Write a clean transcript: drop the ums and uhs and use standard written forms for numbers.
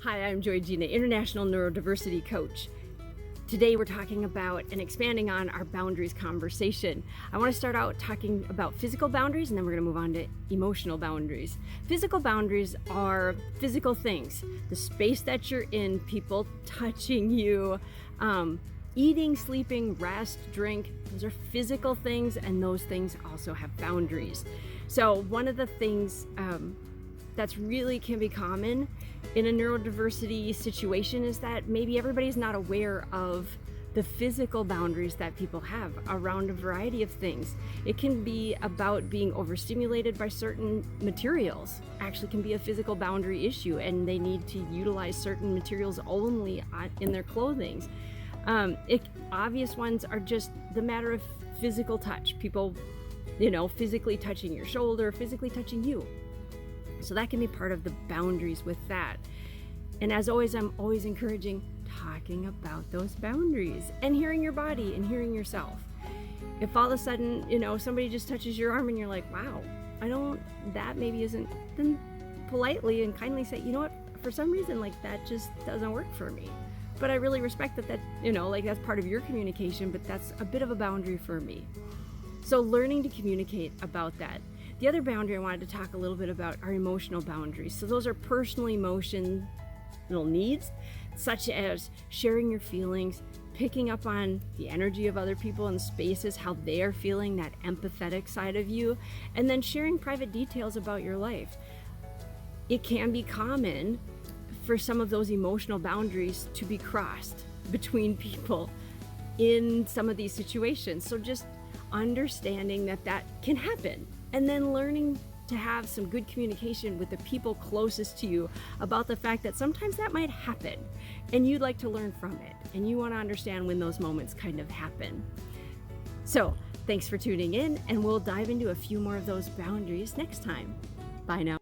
Hi, I'm Joy Gina, International Neurodiversity Coach. Today we're talking about and expanding on our boundaries conversation. I want to start out talking about physical boundaries, and then we're going to move on to emotional boundaries. Physical boundaries are physical things. The space that you're in, people touching you, eating, sleeping, rest, drink, those are physical things, and those things also have boundaries. So one of the things that's really can be common in a neurodiversity situation is that maybe everybody's not aware of the physical boundaries that people have around a variety of things. It can be about being overstimulated by certain materials, actually can be a physical boundary issue, and they need to utilize certain materials only in their clothing. Obvious ones are just the matter of physical touch. People, physically touching your shoulder, physically touching you. So that can be part of the boundaries with that. And as always, I'm always encouraging talking about those boundaries and hearing your body and hearing yourself. If all of a sudden, somebody just touches your arm and you're like, wow, that maybe isn't, then politely and kindly say, you know what, for some reason, that just doesn't work for me. But I really respect that, that's part of your communication, but that's a bit of a boundary for me. So learning to communicate about that. The other boundary I wanted to talk a little bit about are emotional boundaries. So those are personal emotional needs, such as sharing your feelings, picking up on the energy of other people in spaces, how they are feeling, that empathetic side of you, and then sharing private details about your life. It can be common for some of those emotional boundaries to be crossed between people in some of these situations. So just understanding that can happen, and then learning to have some good communication with the people closest to you about the fact that sometimes that might happen and you'd like to learn from it and you want to understand when those moments kind of happen. So thanks for tuning in, and we'll dive into a few more of those boundaries next time. Bye now.